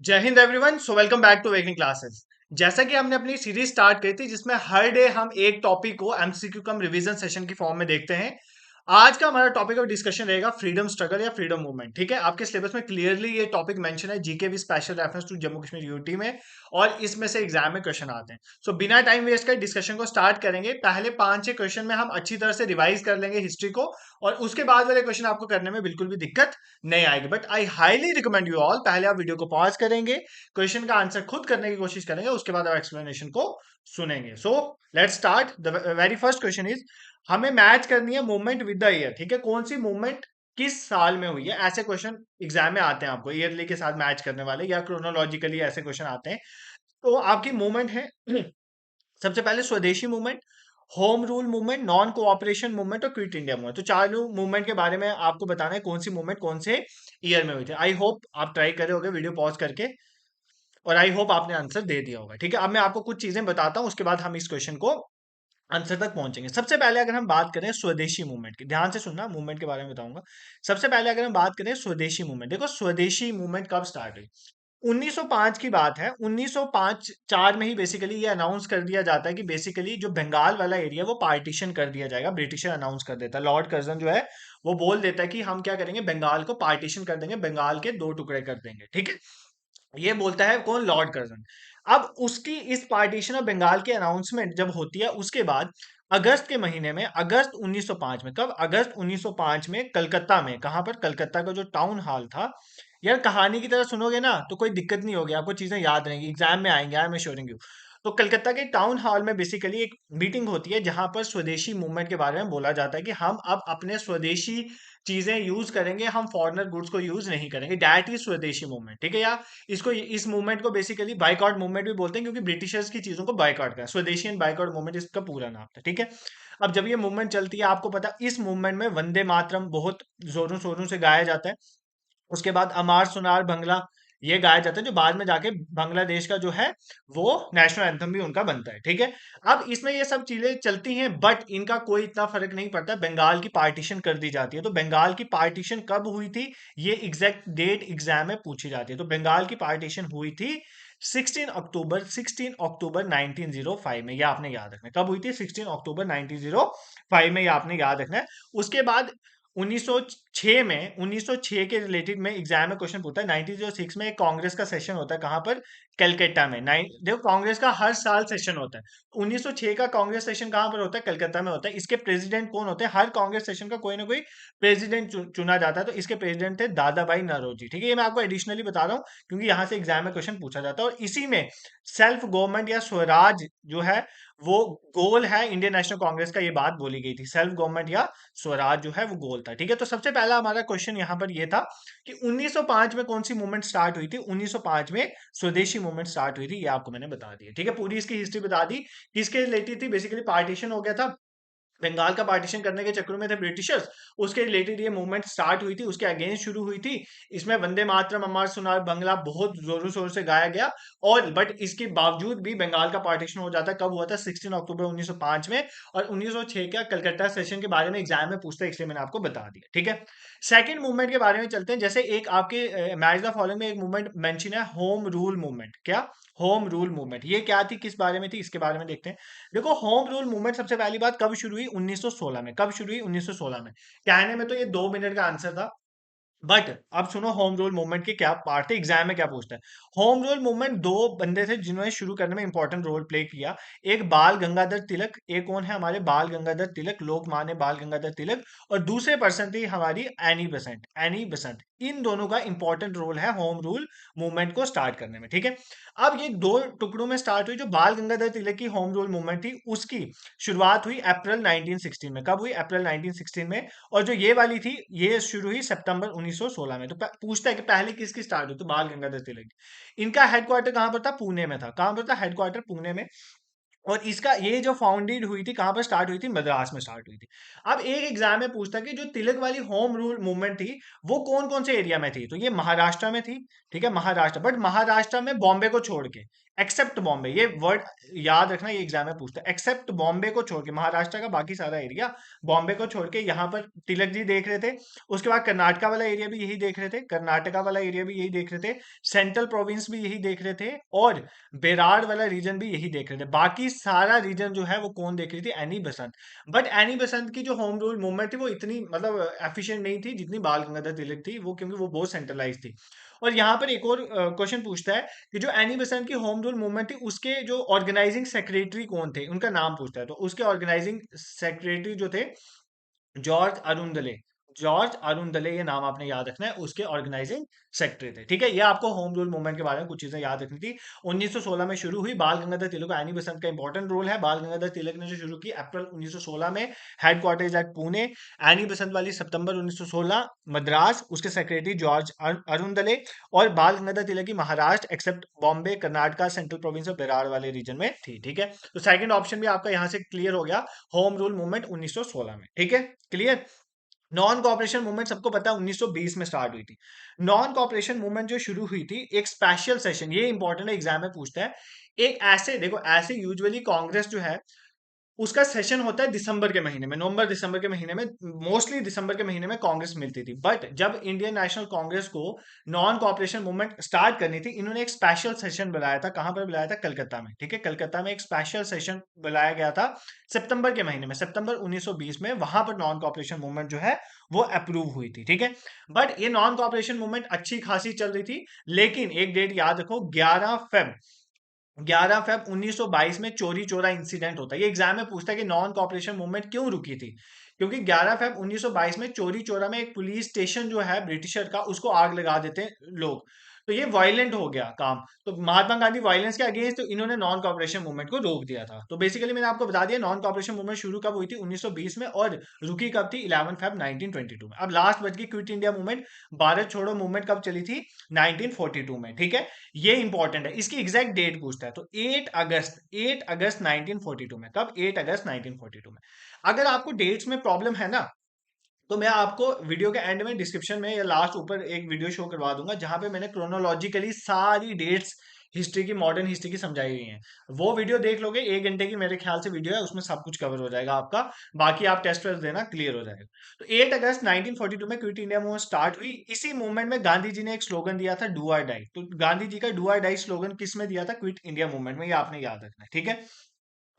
जय हिंद everyone. So welcome back to Awakening Classes. जैसा कि हमने अपनी सीरीज स्टार्ट करी थी जिसमें हर डे हम एक टॉपिक को एमसीक्यू कम रिवीजन सेशन की फॉर्म में देखते हैं। आज का हमारा टॉपिक ऑफ डिस्कशन रहेगा फ्रीडम स्ट्रगल या फ्रीडम मूवमेंट। ठीक है, आपके सिलेबस में क्लियरली ये टॉपिक मेंशन है, जीके भी special reference to Jammu Kashmir UT में, और इसमें से एग्जाम में क्वेश्चन आते हैं। सो बिना टाइम वेस्ट कर डिस्कशन को स्टार्ट करेंगे। पहले 5-6 क्वेश्चन में हम अच्छी तरह से रिवाइज कर लेंगे हिस्ट्री को, और उसके बाद वाले क्वेश्चन आपको करने में बिल्कुल भी दिक्कत नहीं आएगी। But I highly recommend you all, पहले आप वीडियो को पॉज करेंगे, क्वेश्चन का आंसर खुद करने की कोशिश करेंगे, उसके बाद आप एक्सप्लेनेशन को सुनेंगे। So let's start. The very first question is, हमें मैच करनी है मूवमेंट विद द ईयर। ठीक है, कौन सी मूवमेंट किस साल में हुई है, ऐसे क्वेश्चन एग्जाम में आते हैं आपको, ईयरली के साथ मैच करने वाले या क्रोनोलॉजिकली ऐसे क्वेश्चन आते हैं। तो आपकी मूवमेंट है सबसे पहले स्वदेशी movement, home rule movement, non cooperation movement और क्विट इंडिया मूवमेंट। तो चारों मूवमेंट के बारे में आपको बताना है कौन सी मूवमेंट कौन से ईयर में हुई थी। आई होप आप ट्राई करे होगे वीडियो पॉज करके, और आई होप आपने आंसर दे दिया होगा। ठीक है, अब मैं आपको कुछ चीजें बताता हूं, उसके बाद हम इस क्वेश्चन को आंसर तक पहुंचेंगे। सबसे पहले अगर हम बात करें स्वदेशी मूवमेंट की, ध्यान से सुनना, मूवमेंट के बारे में बताऊंगा। सबसे पहले अगर हम बात करें स्वदेशी मूवमेंट, देखो स्वदेशी मूवमेंट कब स्टार्ट हुई। 1905 की बात है। 1905 4 में ही बेसिकली ये अनाउंस कर दिया जाता है कि बेसिकली जो बंगाल वाला एरिया वो पार्टीशन कर दिया जाएगा। ब्रिटिशर अनाउंस कर देता है, लॉर्ड कर्जन जो है वो बोल देता है कि हम क्या करेंगे, बंगाल को पार्टीशन कर देंगे, बंगाल के 2 टुकड़े कर देंगे। ठीक है, ये बोलता है कौन, लॉर्ड कर्जन। अब उसकी इस पार्टीशन ऑफ बंगाल की अनाउंसमेंट जब होती है, उसके बाद अगस्त के महीने में, अगस्त 1905 में, कब, अगस्त 1905 में कलकत्ता में, कहां पर, कलकत्ता का जो टाउन हॉल था। यार कहानी की तरह सुनोगे ना तो कोई दिक्कत नहीं होगी, आपको चीजें याद रहेंगी, एग्जाम में आएंगे, आई एम श्योरिंग यू। तो कलकत्ता के टाउन हॉल में बेसिकली एक मीटिंग होती है जहां पर स्वदेशी मूवमेंट के बारे में बोला जाता है कि हम अब अपने स्वदेशी चीजें यूज करेंगे, हम फॉरेनर गुड्स को यूज नहीं करेंगे। दैट इज स्वदेशी मूवमेंट। ठीक है, या इसको, इस मूवमेंट को बेसिकली बाइकआउट मूवमेंट भी बोलते हैं, क्योंकि ब्रिटिशर्स की चीजों को बाइकआउट करा, स्वदेशी एंड बाइकआउट मूवमेंट इसका पूरा नाम था। ठीक है, अब जब ये मूवमेंट चलती है, आपको पता, इस मूवमेंट में वंदे मातरम बहुत जोरों शोरों से गाया जाता है। उसके बाद अमार सुनार बंगला ये गाया जाता है, जो बाद में जाके बांग्लादेश का जो है वो नेशनल एंथम भी उनका बनता है। ठीक है, अब इसमें ये सब चीजें चलती हैं, बट इनका कोई इतना फर्क नहीं पड़ता। बंगाल की पार्टीशन कर दी जाती है। तो बंगाल की पार्टीशन कब हुई थी, ये एग्जैक्ट डेट एग्जाम में पूछी जाती है। तो बंगाल की पार्टीशन हुई थी 16 अक्टूबर 1905 में, ये आपने याद रखना है। कब हुई थी, 16 अक्टूबर 1905 में, ये आपने याद रखना है। उसके बाद 1906 में, 1906 के रिलेटेड में एग्जाम में क्वेश्चन पूछता है। 1906 में एक कांग्रेस का सेशन होता है, कहां पर, कलकत्ता में। देखो कांग्रेस का हर साल सेशन होता है। 1906 का कांग्रेस सेशन कहां पर होता है, कलकत्ता में होता है। इसके प्रेसिडेंट कौन होते हैं, हर कांग्रेस सेशन का कोई ना कोई प्रेसिडेंट चुना जाता है। तो इसके प्रेसिडेंट थे दादा भाई नौरोजी। ठीक है, ये मैं आपको एडिशनली बता रहा हूँ क्योंकि यहाँ से एग्जाम में क्वेश्चन पूछा जाता है। और इसी में सेल्फ गवर्नमेंट या स्वराज जो है वो गोल है इंडियन नेशनल कांग्रेस का, ये बात बोली गई थी। सेल्फ गवर्नमेंट या स्वराज जो है वो गोल था। ठीक है, तो सबसे पहला हमारा क्वेश्चन यहाँ पर ये था कि 1905 में कौन सी मूवमेंट स्टार्ट हुई थी। 1905 में स्वदेशी मूवमेंट स्टार्ट हुई थी, ये आपको मैंने बता दिया। ठीक है, पूरी इसकी हिस्ट्री बता दी, किसके रिलेटेड थी। बेसिकली पार्टीशन हो गया था, बंगाल का पार्टीशन करने के चक्कर में थे ब्रिटिशर्स, उसके रिलेटेड ये मूवमेंट स्टार्ट हुई थी, उसके अगेंस्ट शुरू हुई थी। इसमें वंदे मातरम, अमर सुनार बंगला बहुत जोरों शोर से गाया गया। और बट इसके बावजूद भी बंगाल का पार्टीशन हो जाता है। कब हुआ था, 16 अक्टूबर 1905 में। और 1906 का कलकत्ता सेशन के बारे में एग्जाम में पूछता है, इसलिए मैंने आपको बता दिया। ठीक है, सेकंड मूवमेंट के बारे में चलते हैं। जैसे एक आपके मैच द फॉलोइंग में एक मूवमेंट मेंशन है, होम रूल मूवमेंट। क्या, होम रूल मूवमेंट, ये क्या थी, किस बारे में थी, इसके बारे में देखते हैं। देखो होम रूल मूवमेंट सबसे पहली बात कब शुरू हुई, 1916 में। कब शुरू हुई, 1916 में। कहने में तो ये 2 मिनट का आंसर था, बट अब सुनो होम रूल मूवमेंट के क्या पार्ट थे, एग्जाम में क्या पूछता है। होम रूल मूवमेंट, दो बंदे थे जिन्होंने शुरू करने में इंपॉर्टेंट रोल प्ले किया। एक बाल गंगाधर तिलक, एक कौन है, हमारे बाल गंगाधर तिलक, लोकमान्य बाल गंगाधर तिलक। और दूसरे पर्सन थी हमारी एनी बेसेंट, एनी बेसेंट। इन दोनों का इंपॉर्टेंट रोल है होम रूल मूवमेंट को स्टार्ट करने में। ठीक है, अब ये दो टुकड़ों में स्टार्ट हुई। जो बाल गंगाधर तिलक की होम रूल मूवमेंट थी, उसकी शुरुआत हुई अप्रैल 1916 में। कब हुई, अप्रैल 1916 में। और जो ये वाली थी, ये शुरू हुई सितंबर 1916 में। तो पूछता है कि पहले किसकी स्टार्ट हुई, तो बाल गंगाधर तिलक की। इनका हेडक्वार्टर कहां पर था, पुणे में था। कहां पर था हेडक्वार्टर, पुणे में। और इसका ये जो फाउंडेड हुई थी कहाँ पर स्टार्ट हुई थी, मद्रास में स्टार्ट हुई थी। अब एक एग्जाम में पूछता कि जो तिलक वाली होम रूल मूवमेंट थी वो कौन कौन से एरिया में थी, तो ये महाराष्ट्र में थी। ठीक है, महाराष्ट्र, बट महाराष्ट्र में बॉम्बे को छोड़ के, एक्सेप्ट बॉम्बे, ये वर्ड याद रखना, ये एग्जाम में पूछता है, एक्सेप्ट बॉम्बे को छोड़ के, महाराष्ट्र का बाकी सारा एरिया बॉम्बे को छोड़ के यहाँ पर तिलक जी देख रहे थे। उसके बाद कर्नाटका वाला एरिया भी यही देख रहे थे, कर्नाटका वाला एरिया भी यही देख रहे थे, सेंट्रल प्रोविंस भी यही देख रहे थे, और बेरार वाला रीजन भी यही देख रहे थे। बाकी सारा रीजन जो है वो कौन देख रही थी, एनी बसंत। बट एनी बसंत की जो होम रूल मूवमेंट थी वो इतनी मतलब एफिशिएंट नहीं थी जितनी बाल गंगाधर तिलक थी, वो क्योंकि वो बहुत सेंट्रलाइज थी। और यहाँ पर एक और क्वेश्चन पूछता है कि जो एनी बसंत की होम रूल मूवमेंट थी उसके जो ऑर्गेनाइजिंग सेक्रेटरी कौन थे, उनका नाम पूछता है। तो उसके ऑर्गेनाइजिंग सेक्रेटरी जो थे, जॉर्ज अरुंदले, जॉर्ज अरुंदले ये नाम आपने याद रखना है, उसके ऑर्गेनाइजिंग सेक्रेटरी थे। ठीक है, ये आपको होम रूल मूवमेंट के बारे में कुछ चीजें याद रखनी थी। 1916 में शुरू हुई, बाल गंगाधर तिलक का, एनी बसंत का इंपॉर्टेंट रोल है। बाल गंगाधर तिलक ने जो शुरू की अप्रैल 1916 में, हेडक्वार्टर्स एट पुणे। एनी बसंत वाली सितंबर 1916 मद्रास, उसके सेक्रेटरी जॉर्ज अरुंदले। और बाल गंगाधर तिलक की Maharashtra except Bombay, Karnataka, central province और बेरार वाले रीजन में थी। ठीक है, तो सेकंड ऑप्शन भी आपका यहाँ से क्लियर हो गया, होम रूल मूवमेंट 1916 में। ठीक है, क्लियर। नॉन कॉपरेशन मूवमेंट सबको पता है 1920 में स्टार्ट हुई थी। नॉन कॉपरेशन मूवमेंट जो शुरू हुई थी, एक स्पेशल सेशन, ये इंपॉर्टेंट है, एग्जाम में पूछता है। एक ऐसे देखो, ऐसे यूजुअली कांग्रेस जो है उसका सेशन होता है दिसंबर के महीने में, नवंबर दिसंबर के महीने में, मोस्टली दिसंबर के महीने में कांग्रेस मिलती थी। बट जब इंडियन नेशनल कांग्रेस को नॉन कॉपरेशन मूवमेंट स्टार्ट करनी थी, इन्होंने एक स्पेशल सेशन बुलाया था। कहां पर बुलाया था, कलकत्ता में। ठीक है, कलकत्ता में एक स्पेशल सेशन बुलाया गया था सितंबर के महीने में, सितंबर 1920 में। वहां पर नॉन कॉपरेशन मूवमेंट जो है वो अप्रूव हुई थी। ठीक है, बट ये नॉन कॉपरेशन मूवमेंट अच्छी खासी चल रही थी, लेकिन एक डेट याद रखो, 11 फेब 1922 में चोरी चोरा इंसिडेंट होता है। ये एग्जाम में पूछता है कि नॉन कॉपरेशन मूवमेंट क्यों रुकी थी, क्योंकि 11 फेब 1922 में चोरी चोरा में एक पुलिस स्टेशन जो है ब्रिटिशर का, उसको आग लगा देते हैं लोग। तो ये वायलेंट हो गया काम। तो महात्मा गांधी वायलेंस के अगेंस्ट, तो इन्होंने नॉन कॉपरेशन मूवमेंट को रोक दिया था। तो बेसिकली मैंने आपको बता दिया नॉन कॉपरेशन मूवमेंट शुरू कब हुई थी, 1920 में, और रुकी कब थी, 11 फेब 1922 में। अब लास्ट बच गई क्विट इंडिया मूवमेंट। भारत छोड़ो मूवमेंट कब चली थी, 1942 में। ठीक है, ये इंपॉर्टेंट है, इसकी एग्जैक्ट डेट पूछता है। तो 8 अगस्त 1942 में। कब, 8 अगस्त 1942 में। अगर आपको डेट्स में प्रॉब्लम है ना, तो मैं आपको वीडियो के एंड में डिस्क्रिप्शन में या लास्ट ऊपर एक वीडियो शो करवा दूंगा, जहां पे मैंने क्रोनोलॉजिकली सारी डेट्स हिस्ट्री की, मॉडर्न हिस्ट्री की समझाई हुई हैं। वो वीडियो देख लोगे, 1 घंटे की मेरे ख्याल से वीडियो है, उसमें सब कुछ कवर हो जाएगा आपका। बाकी आप टेस्ट वेस्ट देना, क्लियर हो जाएगा। तो 8 अगस्त 1942 में क्विट इंडिया मूवमेंट स्टार्ट हुई। इसी मूवमेंट में गांधी जी ने एक स्लोगन दिया था, डू और डाई। तो गांधी जी का डू और डाई स्लोगन किस में दिया था, क्विट इंडिया मूवमेंट में, ये आपने याद रखना है। ठीक है,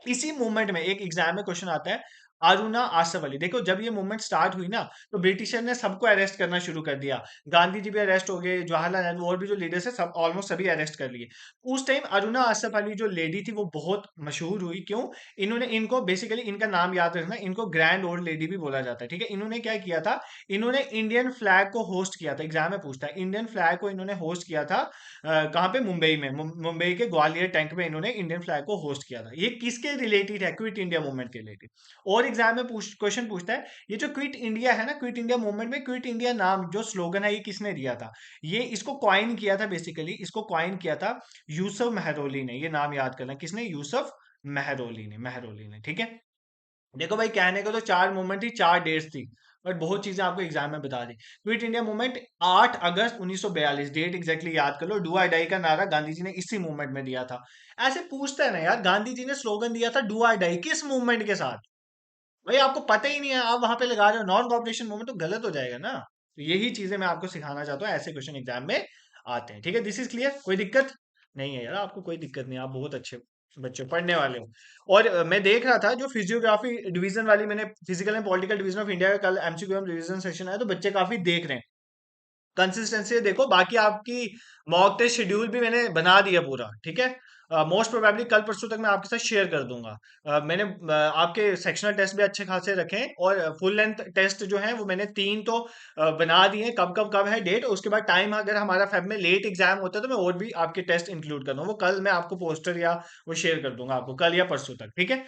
इसी मूवमेंट में एक एग्जाम में क्वेश्चन आता है, अरुणा आसफ अली। देखो, जब ये मूवमेंट स्टार्ट हुई ना, तो ब्रिटिशर ने सबको अरेस्ट करना शुरू कर दिया। गांधी जी भी अरेस्ट हो गए, जवाहरलाल नेहरू और भी जो लीडर्स है, सब ऑलमोस्ट सभी अरेस्ट कर लिए। उस टाइम अरुणा आसफ अली जो लेडी थी वो बहुत मशहूर हुई। क्यों, इन्होंने, इनको बेसिकली इनका नाम याद रखना, इनको ग्रैंड ओल्ड लेडी भी बोला जाता है। ठीक है, इन्होंने क्या किया था, इन्होंने इंडियन फ्लैग को होस्ट किया था। एग्जाम में पूछता है, इंडियन फ्लैग को इन्होंने होस्ट किया था कहाँ पे, मुंबई में, मुंबई के ग्वालियर टैंक में इन्होंने इंडियन फ्लैग को होस्ट किया था। ये किसके रिलेटेड है, क्विट इंडिया मूवमेंट के रिलेटेड। और एग्जाम में क्वेश्चन पूछता है, ये जो क्विट इंडिया है ना, क्विट इंडिया मूवमेंट में क्विट इंडिया नाम जो स्लोगन है, ये किसने दिया था। ये इसको क्वाइन किया था, बेसिकली इसको क्वाइन किया था यूसुफ मेहरोली ने। ये नाम याद करना, किसने, यूसुफ मेहरोली ने। ठीक है, देखो भाई, कहने को तो चार मूवमेंट थी, चार डेट्स थी, बट बहुत चीजें आपको एग्जाम में बता दी। क्विट इंडिया मूवमेंट 8 अगस्त 1942, डेट एग्जैक्टली याद कर लो। डू और डाई का नारा गांधी जी ने इसी मूवमेंट में दिया था। ऐसे पूछते हैं ना यार, गांधी जी ने स्लोगन दिया था डू और डाई, किस मूवमेंट के साथ। भाई आपको पता ही नहीं है, आप वहां पे लगा रहे हो नॉन कॉपरेशन मूवमेंट, तो गलत हो जाएगा ना। तो यही चीजें मैं आपको सिखाना चाहता हूँ, ऐसे क्वेश्चन एग्जाम में आते हैं। ठीक है, दिस इज क्लियर, कोई दिक्कत नहीं है यार, आपको कोई दिक्कत नहीं है, आप बहुत अच्छे बच्चे पढ़ने वाले हो। और मैं देख रहा था जो फिजियोग्राफी डिवीजन वाली, मैंने physical and political division of India का कल एमसीक्यू रिवीजन सेशन है, तो बच्चे काफी देख रहे हैं। कंसिस्टेंसी देखो, बाकी आपकी मॉक टेस्ट शेड्यूल भी मैंने बना दिया पूरा। ठीक है, मोस्ट प्रोबेबली कल परसों तक मैं आपके साथ शेयर कर दूंगा। मैंने आपके सेक्शनल टेस्ट भी अच्छे खासे रखे हैं, और फुल लेंथ टेस्ट जो है वो मैंने 3 तो बना दिए हैं। कब है डेट, उसके बाद टाइम, अगर हमारा फेब में लेट एग्जाम होता है तो मैं और भी आपके टेस्ट इंक्लूड कर दूंगा। वो कल मैं आपको पोस्टर या वो शेयर कर दूंगा आपको, कल या परसों तक। ठीक है,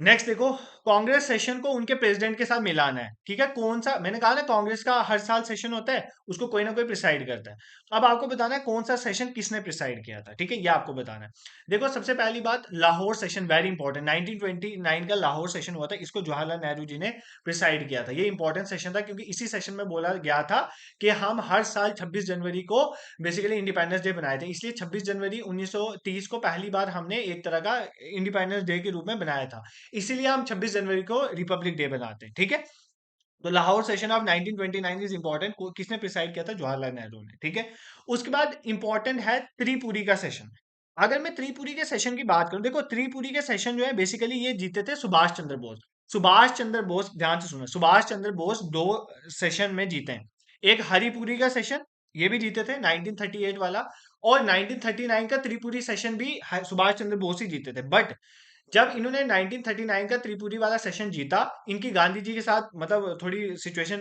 नेक्स्ट देखो, कांग्रेस सेशन को उनके प्रेसिडेंट के साथ मिलाना है, ठीक है। कौन सा, मैंने कहा ना कांग्रेस का हर साल सेशन होता है, उसको कोई ना कोई प्रिसाइड करता है। अब आपको बताना है कौन सा सेशन किसने प्रिसाइड किया था, ठीक है, ये आपको बताना है। देखो सबसे पहली बात, लाहौर सेशन वेरी इंपॉर्टेंट, 1929 का लाहौर सेशन हुआ था, इसको जवाहरलाल नेहरू जी ने प्रिसाइड किया था। ये इंपॉर्टेंट सेशन था क्योंकि इसी सेशन में बोला गया था कि हम हर साल 26 जनवरी को बेसिकली इंडिपेंडेंस डे बनाए थे, इसलिए 26 जनवरी 1930 को पहली बार हमने एक तरह का इंडिपेंडेंस डे के रूप में बनाया था, इसीलिए हम 26 जनवरी को रिपब्लिक डे बनाते हैं, ठीक है। तो Lahore session of 1929 is important, किसने प्रिसाइड किया था, जवाहरलाल नेहरू ने, ठीक है। उसके बाद इंपॉर्टेंट है त्रिपुरी का सेशन। अगर मैं त्रिपुरी के सेशन की बात करूं, देखो त्रिपुरी के सेशन जो है बेसिकली ये जीते थे सुभाष चंद्र बोस। सुभाष चंद्र बोस, ध्यान से सुनो, सुभाष चंद्र बोस दो सेशन में जीते हैं। एक हरिपुरी का सेशन, ये भी जीते थे 1938 वाला, और 1939 का त्रिपुरी सेशन भी सुभाष चंद्र बोस ही जीते थे। बट जब इन्होंने 1939 का त्रिपुरी वाला सेशन जीता, इनकी गांधी जी के साथ मतलब थोड़ी सिचुएशन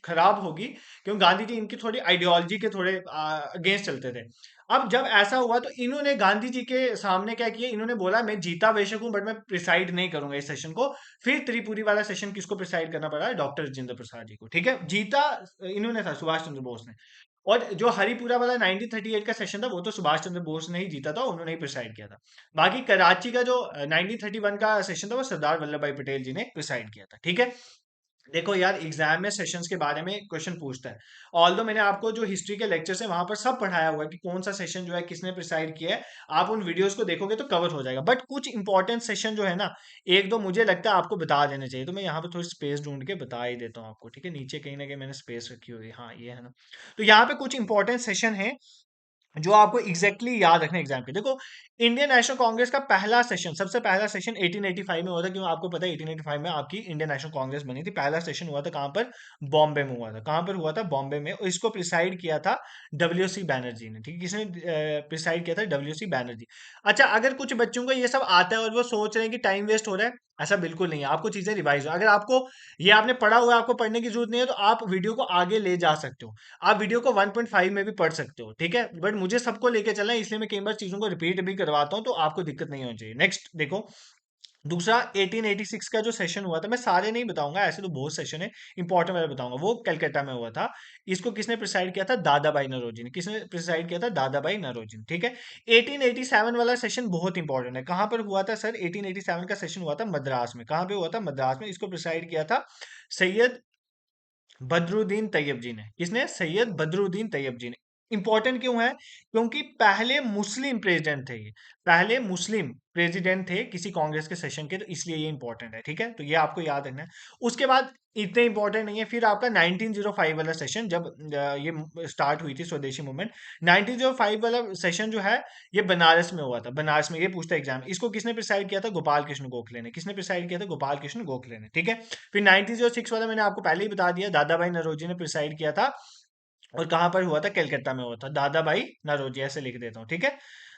खराब होगी, क्योंकि गांधी जी इनकी थोड़ी आइडियोलॉजी के थोड़े अगेंस्ट चलते थे। अब जब ऐसा हुआ तो इन्होंने गांधी जी के सामने क्या किया, इन्होंने बोला मैं जीता बेशक हूं बट मैं प्रिसाइड नहीं करूंगा इस सेशन को। फिर त्रिपुरी वाला सेशन किसको प्रिसाइड करना पड़ा, डॉक्टर राजेंद्र प्रसाद जी को, ठीक है। जीता इन्होंने था, सुभाष चंद्र बोस ने। और जो हरिपुरा वाला 1938 का सेशन था वो तो सुभाष चंद्र बोस ने ही जीता था, उन्होंने ही प्रिसाइड किया था। बाकी कराची का जो 1931 का सेशन था वो सरदार वल्लभ भाई पटेल जी ने प्रिसाइड किया था, ठीक है। देखो यार, एग्जाम में सेशंस के बारे में क्वेश्चन पूछता है। ऑल्दो मैंने आपको जो हिस्ट्री के लेक्चर्स है वहां पर सब पढ़ाया हुआ है कि कौन सा सेशन जो है किसने प्रिसाइड किया है, आप उन वीडियोस को देखोगे तो कवर हो जाएगा। बट कुछ इंपॉर्टेंट सेशन जो है ना, एक दो मुझे लगता है आपको बता देने चाहिए, तो मैं यहाँ पे थोड़ी स्पेस ढूंढ के बता ही देता हूँ आपको, ठीक है। नीचे कहीं ना कहीं मैंने स्पेस रखी हुई है, हाँ ये है ना। तो यहाँ पे कुछ इंपॉर्टेंट सेशन है जो आपको एग्जैक्टली याद रखना एग्जाम के। देखो, इंडियन नेशनल कांग्रेस का पहला सेशन, सबसे पहला सेशन 1885 में हुआ था, क्यों आपको पता है 1885 में आपकी इंडियन नेशनल कांग्रेस बनी थी। पहला सेशन हुआ था कहां पर, बॉम्बे में हुआ था। कहां पर हुआ था, बॉम्बे में, और इसको प्रिसाइड किया था डब्ल्यू सी बैनर्जी ने, ठीक है। किसने प्रिसाइड किया था, डब्ल्यू सी बैनर्जी। अच्छा, अगर कुछ बच्चों को ये सब आता है और वो सोच रहे हैं कि टाइम वेस्ट हो रहा है, ऐसा बिल्कुल नहीं है, आपको चीजें रिवाइज हो। अगर आपको ये आपने पढ़ा हुआ है, आपको पढ़ने की जरूरत नहीं है, तो आप वीडियो को आगे ले जा सकते हो। आप वीडियो को 1.5 में भी पढ़ सकते हो, ठीक है। बट मुझे सबको लेके चलना है, इसलिए मैं कई बार चीजों को रिपीट भी करवाता हूँ, तो आपको दिक्कत नहीं होनी चाहिए। नेक्स्ट देखो, दूसरा 1886 का जो सेशन हुआ था, मैं सारे नहीं बताऊंगा, ऐसे तो बहुत सेशन है, इंपॉर्टेंट वाला बताऊंगा। वो कलकत्ता में हुआ था। इसको किसने प्रिसाइड किया था, दादा भाई नौरोजी ने। किसने प्रिसाइड किया था, दादा भाई नौरोजी ने, ठीक है। 1887 वाला सेशन बहुत इंपॉर्टेंट है। कहां पर हुआ था सर, 1887 का सेशन हुआ था मद्रास में। कहां पे हुआ था, मद्रास में। इसको प्रिसाइड किया था सैयद बदरुद्दीन तैयब जी ने। किसने, सैयद बदरुद्दीन तैयब जी ने। इंपॉर्टेंट क्यों है, क्योंकि पहले मुस्लिम प्रेसिडेंट थे ये, पहले मुस्लिम प्रेसिडेंट थे किसी कांग्रेस के सेशन के, तो इसलिए ये इंपॉर्टेंट है, ठीक है। तो ये आपको याद रखना है। उसके बाद इतने इंपॉर्टेंट नहीं है, फिर आपका 1905 वाला सेशन, जब ये स्टार्ट हुई थी स्वदेशी मूवमेंट। 1905 वाला सेशन जो है, ये बनारस में हुआ था। बनारस में, ये पूछता है एग्जाम, इसको किसने प्रिसाइड किया था, गोपाल कृष्ण गोखले ने। किसने प्रिसाइड किया था, गोपाल कृष्ण गोखले ने, ठीक है। फिर 1906 वाला मैंने आपको पहले ही बता दिया, दादा भाई नरोजी ने प्रिसाइड किया था। और कहां पर हुआ था, कलकत्ता में हुआ था। दादा भाई नरोजी, ऐसे लिख देता हूँ, ठीक है।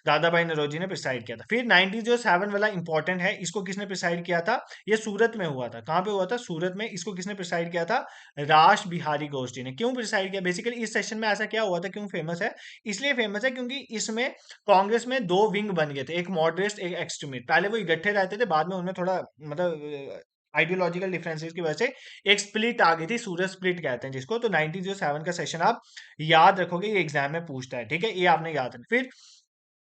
दादा भाई नरोजी ने प्रिसाइड किया था। फिर 1907 वाला इंपॉर्टेंट है, इसको किसने प्रिसाइड किया था, ये सूरत में हुआ था। कहां पे हुआ था, सूरत में। इसको किसने प्रिसाइड किया था, रास बिहारी घोष जी ने। क्यों प्रिसाइड किया, बेसिकली इस सेशन में ऐसा क्या हुआ था, क्यों फेमस है, इसलिए फेमस है क्योंकि इसमें कांग्रेस में दो विंग बन गए थे, एक मॉडरेट एक एक्सट्रीमिस्ट। पहले वो इकट्ठे रहते थे, बाद में उन्हें थोड़ा मतलब आइडियोलॉजिकल डिफरेंसेस की वजह से एक स्प्लिट आ गई थी, सूरत स्प्लिट कहते हैं जिसको। तो 1907 का सेशन आप याद रखोगे, ये एग्जाम में पूछता है, ठीक है, ये आपने याद रखना। फिर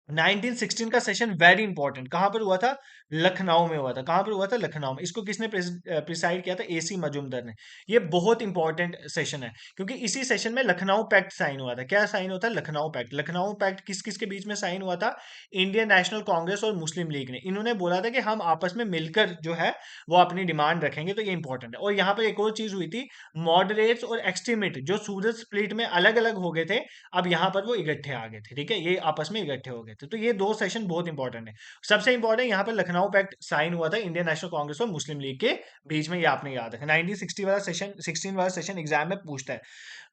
1916 का सेशन वेरी इंपॉर्टेंट, कहां पर हुआ था, लखनऊ में हुआ था। कहां पर हुआ था, लखनऊ में। इसको किसने प्रिसाइड किया था, एसी मजूमदार ने। ये बहुत इंपॉर्टेंट सेशन है, क्योंकि इसी सेशन में लखनऊ पैक्ट साइन हुआ था। क्या साइन होता है, लखनऊ पैक्ट। लखनऊ पैक्ट किस किस के बीच में साइन हुआ था, इंडियन नेशनल कांग्रेस और मुस्लिम लीग ने। इन्होंने बोला था कि हम आपस में मिलकर जो है वो अपनी डिमांड रखेंगे, तो ये इंपॉर्टेंट है। और यहाँ पर एक और चीज हुई थी, मॉडरेट्स और एक्सट्रीमिस्ट जो सूरत स्प्लिट में अलग अलग हो गए थे, अब यहाँ पर वो इकट्ठे आ गए थे, ठीक है, ये आपस में इकट्ठे हो गए थे। तो ये दो सेशन बहुत इंपॉर्टेंट है। सबसे इंपॉर्टेंट यहाँ पर लखनऊ पैक्ट साइन हुआ था इंडियन नेशनल कांग्रेस और मुस्लिम लीग के बीच में, ये आपने याद रखा। 1960 वाला सेशन, 16 वाला सेशन एग्जाम में पूछता है।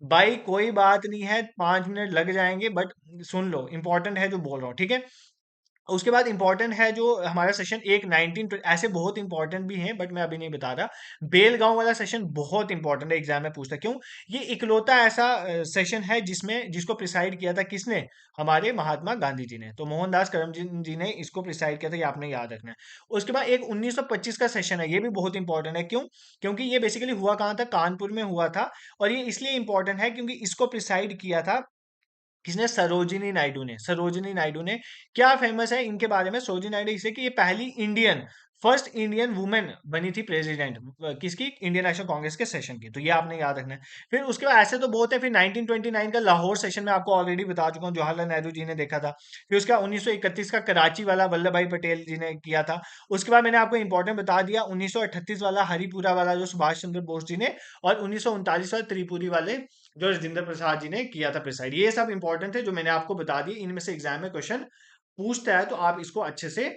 भाई कोई बात नहीं है, 5 मिनट लग जाएंगे, बट सुन लो, इंपॉर्टेंट है जो बोल रहा हूँ, ठीक है। उसके बाद इंपॉर्टेंट है जो हमारा सेशन एक 19 ऐसे बहुत इंपॉर्टेंट भी हैं बट मैं अभी नहीं बता रहा। बेलगांव वाला सेशन बहुत इंपॉर्टेंट है, एग्जाम में पूछता है। क्यों? ये इकलौता ऐसा सेशन है जिसमें जिसको प्रिसाइड किया था किसने? हमारे महात्मा गांधी जी ने। तो मोहनदास करमचंद जी ने इसको प्रिसाइड किया था, ये आपने याद रखना है। उसके बाद एक 1925 का सेशन है, ये भी बहुत इंपॉर्टेंट है। क्यों? क्योंकि ये बेसिकली हुआ कहाँ था? कानपुर में हुआ था। और ये इसलिए इंपॉर्टेंट है क्योंकि इसको प्रिसाइड किया था किसने? सरोजिनी नायडू ने। सरोजिनी नायडू ने। क्या फेमस है इनके बारे में सरोजिनी नायडू? इससे कि ये पहली इंडियन, फर्स्ट इंडियन वुमेन बनी थी प्रेसिडेंट किसकी? इंडियन नेशनल कांग्रेस के सेशन की। तो ये आपने याद रखना है। फिर उसके बाद ऐसे तो बहुत है। फिर 1929 का लाहौर सेशन में आपको ऑलरेडी बता चुका हूँ, जवाहरलाल नेहरू जी ने देखा था। फिर उसका 1931 का कराची वाला वल्लभ भाई पटेल जी ने किया था। उसके बाद मैंने आपको इंपॉर्टेंट बता दिया 1938 वाला हरिपुरा वाला जो सुभाष चंद्र बोस जी ने, और 1939 वाले त्रिपुरी वाले जो राजेंद्र प्रसाद जी ने किया था प्रिसाइड। ये सब इंपॉर्टेंट है जो मैंने आपको बता दिए। इनमें से एग्जाम में क्वेश्चन पूछता है तो आप इसको अच्छे से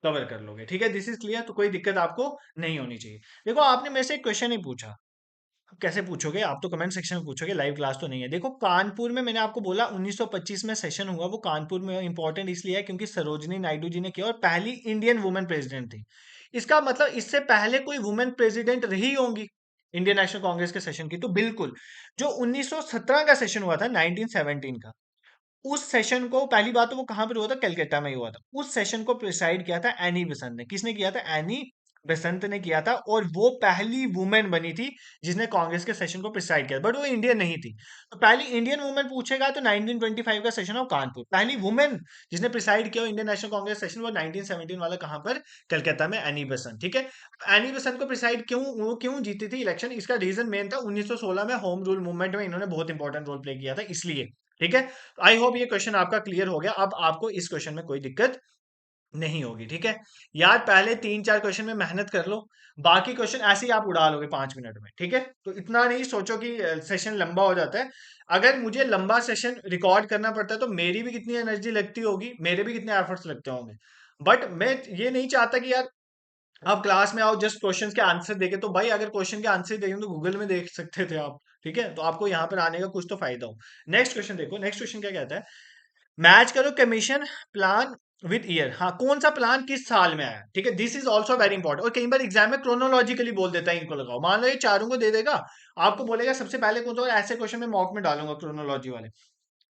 कवर कर लोगे। ठीक है, दिस इज क्लियर। तो कोई दिक्कत आपको नहीं होनी चाहिए। देखो आपने मेरे से एक क्वेश्चन ही पूछा, अब कैसे पूछोगे? आप तो कमेंट सेक्शन में पूछोगे, लाइव क्लास तो नहीं है। देखो कानपुर में मैंने आपको बोला 1925 में सेशन हुआ, वो कानपुर में इंपॉर्टेंट इसलिए है क्योंकि सरोजिनी नायडू जी ने किया और पहली इंडियन वुमेन प्रेसिडेंट थी। इसका मतलब इससे पहले कोई वुमेन प्रेसिडेंट रही होंगी इंडियन नेशनल कांग्रेस के सेशन की? तो बिल्कुल। जो 1917 का सेशन हुआ था, 1917 का, उस सेशन को पहली बात तो वो कहां पर हुआ था? कलकत्ता में ही हुआ था। उस सेशन को प्रिसाइड किया था एनी बेसेंट ने। किसने किया था? एनी बेसेंट ने किया था। और वो पहली वुमेन बनी थी जिसने कांग्रेस के सेशन को प्रिसाइड किया, बट वो इंडियन नहीं थी। तो पहली इंडियन वुमेन पूछेगा तो 1925 का सेशन हो कानपुर। पहली वुमेन जिसने प्रिसाइड किया इंडियन नेशनल कांग्रेस सेशन, वो 1917 वाला कहां पर? कलकत्ता में, एनी बेसेंट। ठीक है। एनी बेसेंट को प्रिसाइड क्यों, वो क्यों जीती थी इलेक्शन? इसका रीजन मेन था 1916 में होम रूल मूवमेंट में इन्होंने बहुत इंपॉर्टेंट रोल प्ले किया था, इसलिए। ठीक है। आई होप ये क्वेश्चन आपका क्लियर हो गया। अब आपको इस क्वेश्चन में कोई दिक्कत नहीं होगी। ठीक है। यार पहले 3-4 क्वेश्चन में मेहनत कर लो, बाकी क्वेश्चन ऐसे ही आप उड़ा लोगे 5 मिनट में। ठीक है। तो इतना नहीं सोचो कि सेशन लंबा हो जाता है। अगर मुझे लंबा सेशन रिकॉर्ड करना पड़ता है तो मेरी भी कितनी एनर्जी लगती होगी, मेरे भी कितने एफर्ट्स लगते होंगे। बट मैं ये नहीं चाहता कि यार आप क्लास में आओ जस्ट क्वेश्चंस के आंसर देके। तो भाई अगर क्वेश्चन के आंसर देखें तो गूगल में देख सकते थे आप। ठीक है। तो आपको यहाँ पर आने का कुछ तो फायदा हो। नेक्स्ट क्वेश्चन देखो, नेक्स्ट क्वेश्चन क्या कहता है? मैच करो कमीशन प्लान विद ईयर। हाँ, कौन सा प्लान किस साल में आया? ठीक है, this is also very important. और कई बार एग्जाम में क्रोनोलॉजिकली बोल देता है, इनको लगाओ। मान लो ये चारों को दे देगा, आपको बोलेगा सबसे पहले कौन सा, और ऐसे क्वेश्चन में मॉक में डालूंगा क्रोनोलॉजी वाले,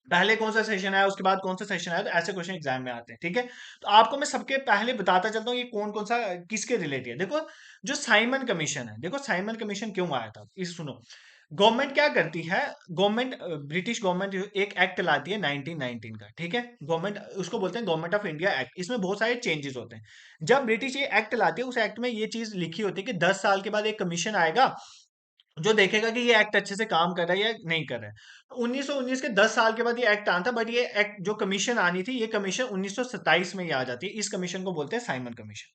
पहले कौन सा सेशन आया उसके बाद कौन सा सेशन आया। तो ऐसे क्वेश्चन एग्जाम में आते हैं। ठीक है। तो आपको मैं सबके पहले बताता चलता हूँ ये कौन कौन सा किसके रिलेटेड है। देखो जो साइमन कमीशन है, देखो साइमन कमीशन क्यों आया था, इस सुनो। गवर्नमेंट क्या करती है? गवर्नमेंट, ब्रिटिश गवर्नमेंट एक एक्ट लाती है 1919 का। ठीक है। गवर्नमेंट, उसको बोलते हैं गवर्नमेंट ऑफ इंडिया एक्ट। इसमें बहुत सारे चेंजेस होते हैं। जब ब्रिटिश ये एक्ट लाती है, उस एक्ट में ये चीज लिखी होती है कि 10 साल के बाद एक कमीशन आएगा जो देखेगा कि ये एक्ट अच्छे से काम कर रहा है या नहीं कर रहा है। तो 1919 के 10 साल के बाद ये एक्ट आना था, बट ये एक्ट जो कमीशन आनी थी, ये कमीशन 1927 में ही आ जाती है। इस कमीशन को बोलते हैं साइमन कमीशन।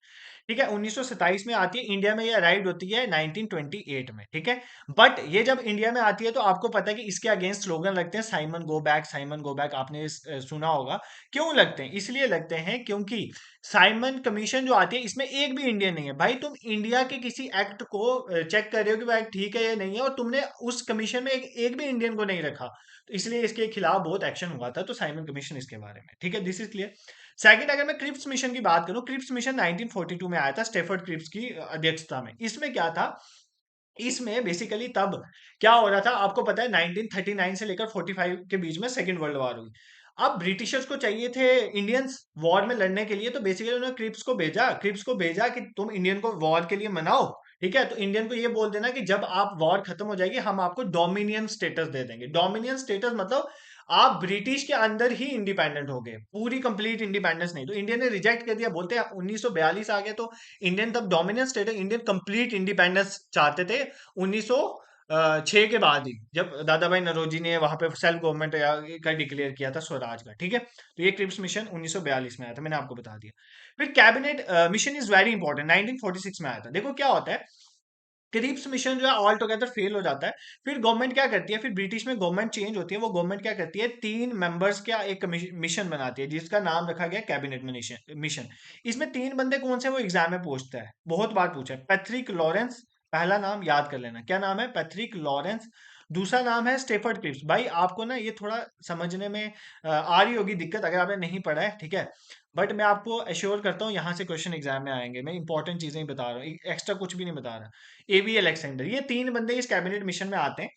ठीक है। 1927 में आती है, इंडिया में ये अराइव होती है 1928 में। ठीक है। बट ये जब इंडिया में आती है तो आपको पता है कि इसके अगेंस्ट स्लोगन लगते हैं, Simon go back, Simon go back. आपने सुना होगा। क्यों लगते हैं? इसलिए लगते हैं क्योंकि साइमन कमीशन जो आती है इसमें एक भी इंडियन नहीं है। भाई तुम इंडिया के किसी एक्ट को चेक कर रहे हो कि वो एक्ट ठीक है या नहीं है, और तुमने उस कमीशन में एक भी इंडियन को नहीं रखा, तो इसलिए इसके खिलाफ बहुत एक्शन हुआ था। तो साइमन कमीशन इसके बारे में। ठीक है, दिस इज क्लियर। सेकंड, अगर मैं क्रिप्स मिशन की बात करूं, क्रिप्स मिशन 1942 में आया था स्टेफर्ड क्रिप्स की अध्यक्षता में। इसमें क्या था? इसमें बेसिकली तब क्या हो रहा था आपको पता है, 1939 से लेकर 45 के बीच में सेकेंड वर्ल्ड वॉर हुई। अब ब्रिटिशर्स को चाहिए थे इंडियंस वॉर में लड़ने के लिए, तो बेसिकली उन्होंने क्रिप्स को भेजा कि तुम इंडियन को वॉर के लिए मनाओ। ठीक है। तो इंडियन को ये बोल देना कि जब आप वॉर खत्म हो जाएगी हम आपको डोमिनियन स्टेटस दे देंगे। डोमिनियन स्टेटस मतलब आप ब्रिटिश के अंदर ही इंडिपेंडेंट हो गए, पूरी कंप्लीट इंडिपेंडेंस नहीं। तो इंडिया ने रिजेक्ट कर दिया, बोलते हैं 1942 आ गए तो इंडियन तब डोमिनेंट स्टेट है, इंडियन कंप्लीट इंडिपेंडेंस चाहते थे 1906 के बाद ही, जब दादा भाई नौरोजी ने वहां पे सेल्फ गवर्नमेंट का डिक्लेयर किया था, स्वराज का। ठीक है। तो ये क्रिप्स मिशन 1942 में आया था, मैंने आपको बता दिया। फिर cabinet mission is very important, 1946 में आया था। देखो क्या होता है, क्रिप्स मिशन जो है ऑल टुगेदर फेल हो जाता है। फिर गवर्नमेंट क्या करती है, फिर ब्रिटिश में गवर्नमेंट चेंज होती है, वो गवर्नमेंट क्या करती है, 3 मेंबर्स का एक मिशन बनाती है जिसका नाम रखा गया कैबिनेट मिशन। इसमें 3 बंदे कौन से, वो एग्जाम में पूछता है, बहुत बार पूछा है। पैट्रिक लॉरेंस, पहला नाम याद कर लेना, क्या नाम है? Patrick Lawrence. दूसरा नाम है स्टेफर्ड क्लिफ्स। भाई आपको ना ये थोड़ा समझने में आ रही होगी दिक्कत अगर आपने नहीं पढ़ा है, ठीक है, बट मैं आपको एश्योर करता हूँ यहाँ से क्वेश्चन एग्जाम में आएंगे। मैं इंपॉर्टेंट चीजें ही बता रहा हूँ, एक्स्ट्रा कुछ भी नहीं बता रहा। एबी अलेक्जेंडर, ये तीन बंदे इस कैबिनेट मिशन में आते हैं।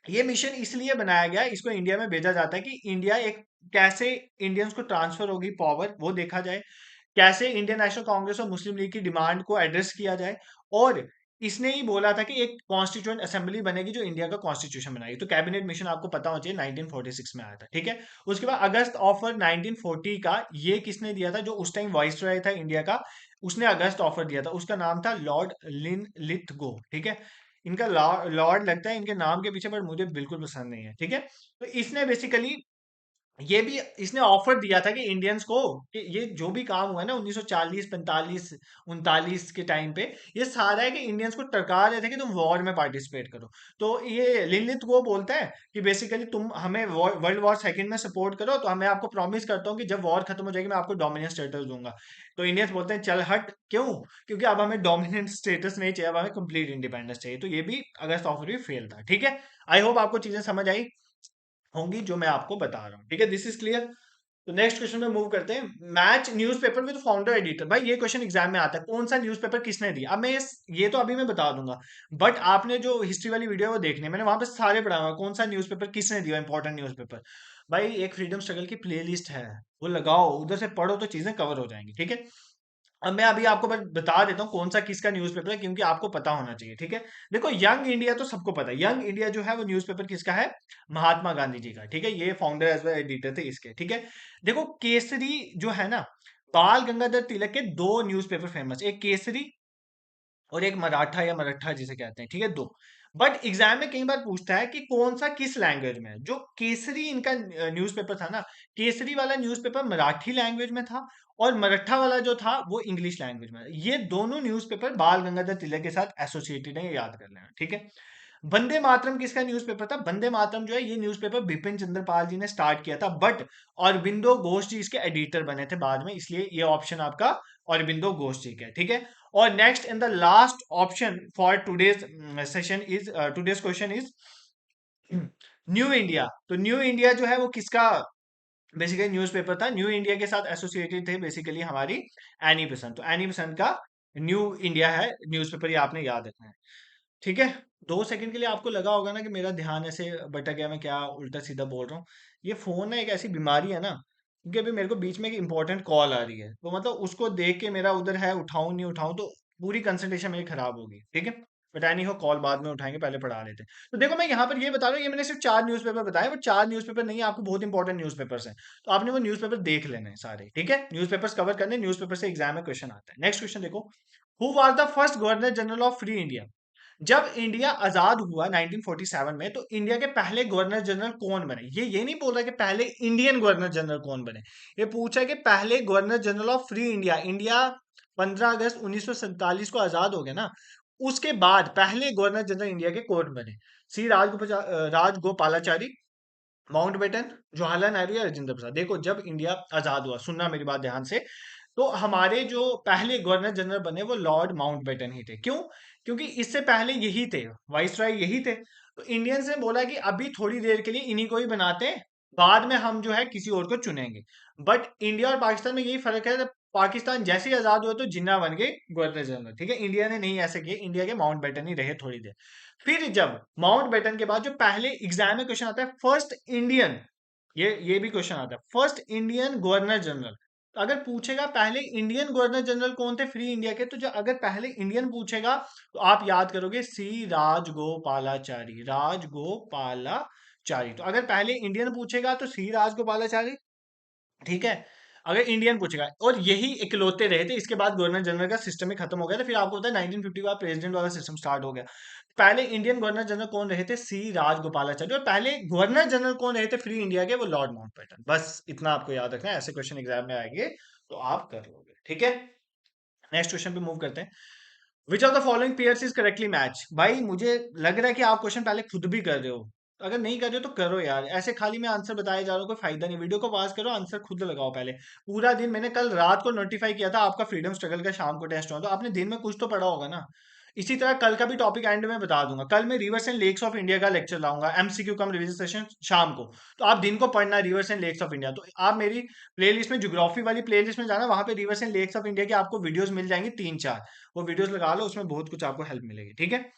ये मिशन इसलिए बनाया गया है, इसको इंडिया में भेजा जाता है कि इंडिया एक कैसे इंडियंस को ट्रांसफर होगी पावर वो देखा जाए, कैसे इंडियन नेशनल कांग्रेस और मुस्लिम लीग की डिमांड को एड्रेस किया जाए, और इसने ही बोला था कि एक कॉन्स्टिट्यूएंट असेंबली बनेगी जो इंडिया का कॉन्स्टिट्यूशन बनाएगी। तो कैबिनेट मिशन आपको पता होना चाहिए 1946 में आया था, ठीक है। उसके बाद अगस्त ऑफर 1940 का ये किसने दिया था, जो उस टाइम वाइस रॉय था इंडिया का, उसने अगस्त ऑफर दिया था, उसका नाम था लॉर्ड लिन लिथगो, ठीक है। इनका लॉर्ड लगता है इनके नाम के पीछे, पर मुझे बिल्कुल पसंद नहीं है, ठीक है। तो इसने बेसिकली ये भी इसने ऑफर दिया था कि इंडियंस को कि ये जो भी काम हुआ है ना 1940 45 39 के टाइम पे, ये सारा है कि इंडियंस को टरका रहे थे कि तुम वॉर में पार्टिसिपेट करो। तो ये लिलित वो बोलता है कि बेसिकली तुम हमें वर्ल्ड वॉर सेकंड में सपोर्ट करो, तो मैं आपको प्रॉमिस करता हूँ कि जब वॉर खत्म हो जाएगी मैं आपको डोमिनेंस स्टेटस दूंगा। तो इंडियंस बोलते हैं चल हट, क्यों? क्योंकि अब हमें डोमिनेंट स्टेटस नहीं चाहिए, अब हमें कंप्लीट इंडिपेंडेंस चाहिए। तो ये भी अगस्त ऑफर भी फेल था, ठीक है। आई होप आपको चीजें समझ आई होंगी जो मैं आपको बता रहा हूँ, ठीक है, दिस इज क्लियर। तो नेक्स्ट क्वेश्चन में मूव करते हैं। Match newspaper with founder editor. भाई ये क्वेश्चन एग्जाम में आता है, कौन सा न्यूज़पेपर किसने दिया। अब मैं ये तो अभी मैं बता दूंगा, बट आपने जो हिस्ट्री वाली वीडियो वो देखनी है, मैंने वहां पे सारे पढ़ा हुआ है, कौन सा न्यूज़पेपर किसने दिया इंपॉर्टेंट न्यूज़पेपर। भाई एक फ्रीडम स्ट्रगल की प्लेलिस्ट है, वो लगाओ, उधर से पढ़ो तो चीजें कवर हो जाएंगी, ठीक है। अब मैं अभी आपको बस बता देता हूँ कौन सा किसका न्यूज़पेपर है, क्योंकि आपको पता होना चाहिए, ठीक है। देखो यंग इंडिया तो सबको पता है, यंग इंडिया जो है वो न्यूज़पेपर किसका है, महात्मा गांधी जी का, ठीक है। ये फाउंडर एज वेल एडिटर थे इसके, ठीक है। देखो केसरी जो है ना, बाल गंगाधर तिलक के दो न्यूज़पेपर फेमस, एक केसरी और एक मराठा या मराठा जिसे कहते हैं, ठीक है, दो। बट एग्जाम में कई बार पूछता है कि कौन सा किस लैंग्वेज में है। जो केसरी इनका न्यूज़पेपर था ना, केसरी वाला न्यूज़पेपर मराठी लैंग्वेज में था, और मराठा वाला जो था वो इंग्लिश लैंग्वेज में। ये दोनों न्यूज़पेपर बाल गंगाधर तिलक के साथ एसोसिएटेड है, ये याद कर लेना, ठीक है। वंदे मातरम किसका न्यूज़पेपर था, वंदे मातरम जो है ये न्यूज़पेपर बिपिन चंद्र पाल जी ने स्टार्ट किया था, बट अरबिंदो घोष जी इसके एडिटर बने थे बाद में, इसलिए ये ऑप्शन आपका अरबिंदो घोष जी का है, ठीक है। और next in the last option for today's session is today's question is new India. तो न्यू इंडिया जो है वो किसका बेसिकली न्यूज़पेपर था, न्यू इंडिया के साथ एसोसिएटेड थे बेसिकली हमारी एनी बेसेंट। तो एनी बेसेंट का न्यू इंडिया है न्यूज़पेपर, ये आपने याद रखना है, ठीक है। 2 सेकंड के लिए आपको लगा होगा ना कि मेरा ध्यान ऐसे भटक गया, मैं क्या उल्टा सीधा बोल रहा हूँ। ये फोन ना एक ऐसी बीमारी है ना, क्योंकि अभी मेरे को बीच में एक इंपॉर्टेंट कॉल आ रही है, तो मतलब उसको देख के मेरा उधर है उठाऊं नहीं उठाऊं, तो पूरी कंसंट्रेशन मेरी खराब होगी, ठीक है। बट आई नहीं हो, कॉल बाद में उठाएंगे, पहले पढ़ा लेते हैं। तो देखो मैं यहाँ पर ये बता रहा हूँ, ये मैंने सिर्फ 4 न्यूज़पेपर बताए, बट 4 न्यूज़पेपर नहीं है, आपको बहुत इंपॉर्टेंट न्यूज़पेपर्स हैं, तो आपने वो न्यूज़पेपर देख लेने हैं सारे, ठीक है। न्यूज़पेपर्स कवर करने, न्यूज़पेपर से एग्जाम में क्वेश्चन आता है। नेक्स्ट क्वेश्चन देखो, who was the first governor general of free India. जब इंडिया आजाद हुआ 1947 में, तो इंडिया के पहले गवर्नर जनरल कौन बने। ये नहीं बोल रहा कि पहले इंडियन गवर्नर जनरल कौन बने, ये पूछा है कि पहले governor general of free India. India 15 अगस्त 1947 को आजाद हो गया ना, उसके बाद पहले गवर्नर जनरल इंडिया के कौन बने। सी राजगोपालाचारी, माउंटबेटन, जवाहरलाल नेहरू या राजेंद्र प्रसाद। देखो जब इंडिया आजाद हुआ, सुनना मेरी बात ध्यान से, तो हमारे जो पहले गवर्नर जनरल बने वो लॉर्ड माउंटबेटन ही थे। क्यों? क्योंकि इससे पहले यही थे, वाइसराय यही थे। तो इंडियंस ने बोला कि अभी थोड़ी देर के लिए इन्हीं को ही बनाते हैं, बाद में हम जो है किसी और को चुनेंगे। बट इंडिया और पाकिस्तान में यही फर्क है, पाकिस्तान जैसे ही आजाद हुआ तो जिन्ना बन गए गवर्नर जनरल, ठीक है। इंडिया ने नहीं ऐसे किए, इंडिया के माउंटबेटन ही रहे थोड़ी देर। फिर जब माउंटबेटन के बाद जो पहले एग्जाम में क्वेश्चन आता है, फर्स्ट इंडियन, ये भी क्वेश्चन आता है, फर्स्ट इंडियन गवर्नर जनरल। तो अगर पूछेगा पहले इंडियन गवर्नर जनरल कौन थे फ्री इंडिया के, तो जो अगर पहले इंडियन पूछेगा तो आप याद करोगे सी राजगोपालाचारी, राजगोपालाचारी। तो अगर पहले इंडियन पूछेगा तो सी राजगोपालाचारी, ठीक है। अगर इंडियन पूछेगा, और यही इकलौते रहे थे, इसके बाद गवर्नर जनरल का सिस्टम ही खत्म हो गया था, फिर आपको पता है 1950 के बाद प्रेसिडेंट वाला सिस्टम स्टार्ट हो गया। पहले इंडियन गवर्नर जनरल कौन रहे थे, सी राजगोपालाचारी। और पहले गवर्नर जनरल कौन रहे थे फ्री इंडिया के, वो लॉर्ड माउंटबेटन। बस इतना आपको याद रखना है, ऐसे क्वेश्चन एग्जाम में आएंगे तो आप कर लोगे, ठीक है। नेक्स्ट क्वेश्चन पे मूव करते हैं। विच of the following pairs is correctly match. भाई मुझे लग रहा है कि आप क्वेश्चन पहले खुद भी कर रहे हो, अगर नहीं कर रहे हो तो करो यार, ऐसे खाली मैं आंसर बताया जा रहा हूँ कोई फायदा नहीं। वीडियो को पॉज करो, आंसर खुद लगाओ पहले। पूरा दिन मैंने कल रात को नोटिफाई किया था आपका फ्रीडम स्ट्रगल का शाम को टेस्ट हुआ, तो आपने दिन में कुछ तो पढ़ा होगा ना। इसी तरह कल का भी टॉपिक एंड में बता दूंगा। कल मैं rivers and lakes of India का लेक्चर लाऊंगा, एमसीक्यू कम रिवीजन सेशन शाम को। तो आप दिन को पढ़ना rivers and lakes of India. तो आप मेरी प्लेलिस्ट में, ज्योग्राफी वाली प्लेलिस्ट में जाना, वहां पे rivers and lakes of India की आपको वीडियोस मिल जाएंगी 3-4। वो वीडियोस लगा लो, उसमें बहुत कुछ आपको हेल्प मिलेगी, ठीक है।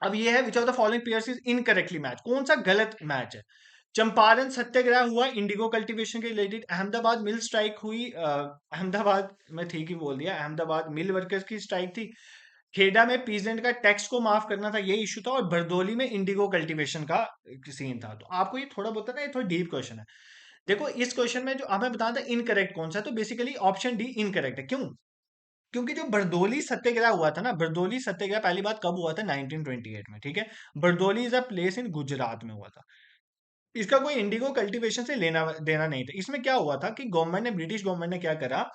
अब ये है, विच of the following pairs is incorrectly match, कौन सा गलत मैच है। चंपारण सत्याग्रह हुआ इंडिगो कल्टीवेशन के रिलेटेड। अहमदाबाद मिल स्ट्राइक हुई, अहमदाबाद में ठीक ही बोल दिया, अहमदाबाद मिल वर्कर्स की स्ट्राइक थी। खेड़ा में पीजेंट का टैक्स को माफ करना था, ये इशू था। और बरदोली में इंडिगो कल्टीवेशन का सीन था। तो आपको ये थोड़ा बहुत ना, ये थोड़ा डीप क्वेश्चन है। देखो इस क्वेश्चन में जो हमें बताना था इनकरेक्ट कौन सा है, तो बेसिकली ऑप्शन डी इनकरेक्ट है। क्यों? क्योंकि जो बरदोली सत्याग्रह हुआ था ना, बरदोली सत्याग्रह पहली बात कब हुआ था? 1928 में, ठीक है। Bardoli is a place in Gujarat में हुआ था। इसका कोई इंडिगो कल्टीवेशन से लेना देना नहीं था। इसमें क्या हुआ था कि गवर्नमेंट ने, ब्रिटिश गवर्नमेंट ने क्या करा,